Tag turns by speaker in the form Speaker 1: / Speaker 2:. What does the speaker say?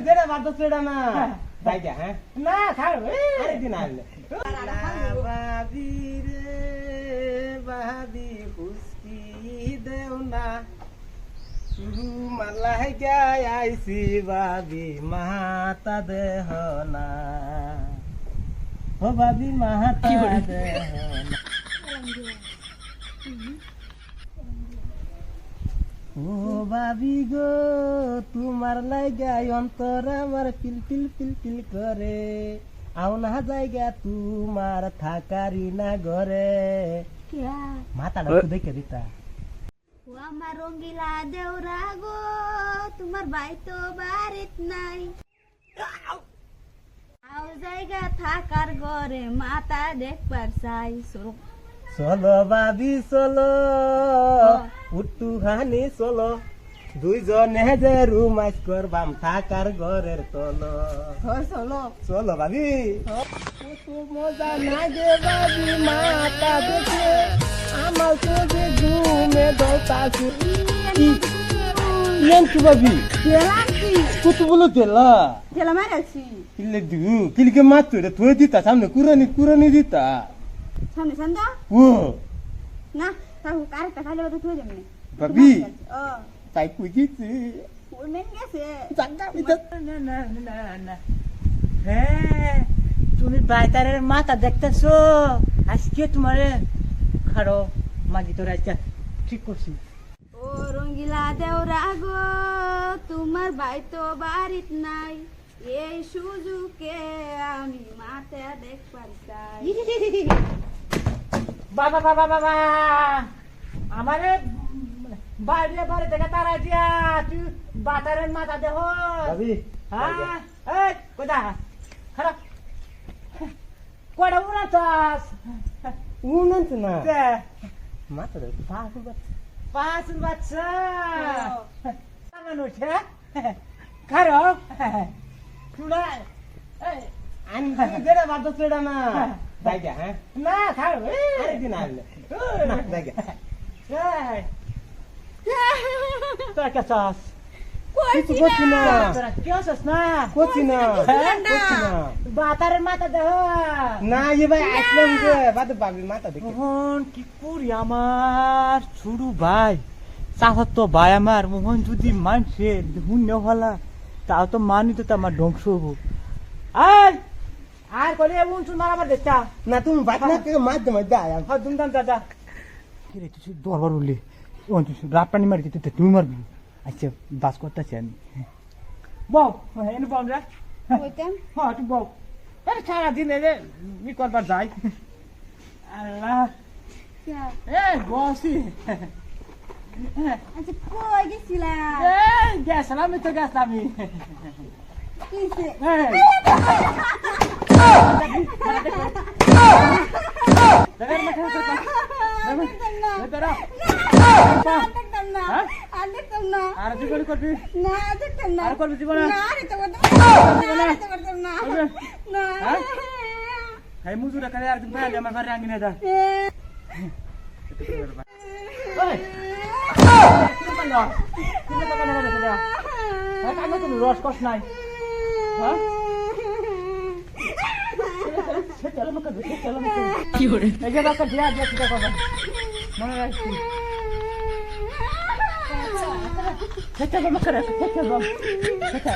Speaker 1: যেটা বাদ ছেড়া না যাইগা হ্যাঁ না ছাড় আরেকদিন আসলে বাবি রে বাবি হুসকি দেও না শুরু মালাই গায় আইসি বাবি মাতা দেহ না ও বাবি মাতা দেহ না ও বাবি গো তোমার লাগাই অন্তর আমার পিল পিল পিল পিল করে আও না জায়গা তোমার থাকারি না ঘরে মাথাটা একটু দেখে দিতা
Speaker 2: ও আমার রঙ্গিলা দেওরা গো তোমার ভাই তো বাড়িত নাই আও জায়গা থাকার ঘরে মাথা দেখবার চাই
Speaker 1: চলো বাবি চলো উট্টু হানি চলো দুইজনে যে রুমাইজ করবাম থাকার ঘরের তলো
Speaker 2: চলো
Speaker 1: চলো বাবি মজা লাগে বাবি মাতা দেখে আমার তো যে ঘুমে দৌতাছে কি বাবি কত বলো তেলা
Speaker 2: তেলা মারাছি
Speaker 1: কিলে দু কিলকে মাত্র রে থই দিতা সামনে কুরানি দিতা
Speaker 2: সামনে সান্দা
Speaker 1: ও
Speaker 2: না তাহলে কারেক্ট খালি ওটা থই দেবনি
Speaker 1: বাবি
Speaker 2: ও
Speaker 1: তাই কই গেছি
Speaker 2: ওই মেন গেছে
Speaker 1: জাগা বিতা
Speaker 3: না হ্যাঁ তুমি বাইতারের মাথা দেখতেছো আজকে তোমারে খাড়ো মাগি তোর আজকে ঠিক করছি
Speaker 2: ও রঙ্গিলা দেওরা গো তোমার ভাই তো বাড়িত নাই এই সুযোগে আমি মাথা দেখবার চাই
Speaker 3: বাবা বাবা বাবা আমারে বাড়ি থেকে তারা দিয়া তুই বাতারের মাথা দেহ
Speaker 1: বাবি
Speaker 3: হ্যাঁ এই কোথা খারাপ কয়টা উনাচাস
Speaker 1: উনন্ত না মাত্র পাঁচ
Speaker 3: বাচ্চা মানুষ খারো তুলা
Speaker 1: আমি যেটা বাদ ছেড়া না যাইগা হ্যাঁ
Speaker 3: না খারো
Speaker 1: আরেকদিন আসলে যাইগা
Speaker 3: তোরা কে চাস
Speaker 1: কিছু করছি না
Speaker 3: তোরা কে চাস না
Speaker 1: করছি না
Speaker 3: বাতারের মাথা দেহ
Speaker 1: না এ ভাই আসলাম যে বাদ বাবি মাথা দেখে
Speaker 3: মোহন কি করি আমার ছোড়ু ভাই চাচার তো ভাই আমার মোহন যদি মানছে শূন্য হলা তাও তো মানি তো আমার ধ্বংস হবো আর করে উনচুন মারাবার দেখতা
Speaker 1: না তুমি বাদ না থেকে মাধ্যমে আয়াম
Speaker 3: হ্যাঁ দুমদাম দাদা কিরে তুই দরবার উঠলি রাত পানি মারি তুই মারবি আচ্ছা বাস করতেছি আমি বউ এনে বল রে
Speaker 2: কইতাম
Speaker 3: হ্যাঁ তুই বউ সারাদিন এলে ই করবার যাই আল্লাহ বসি
Speaker 2: আচ্ছা কই গেছিলা
Speaker 3: গেছিলাম আমি তো গেছিলাম
Speaker 2: কিসে
Speaker 3: আর জীবন করবি
Speaker 2: না দেখতাম না
Speaker 3: আর করবি জীবনে
Speaker 2: না রে তো করতাম না না
Speaker 3: হাই মুজুরা করে আর ভাই আমার ঘরে আঙ্গিনে দা রস কষ নাই কি করে এই যে বাচ্চা দিয়া দিয়া কি করবা মনে রাখছি সেটা বাবা করে সেটা বাবা সেটা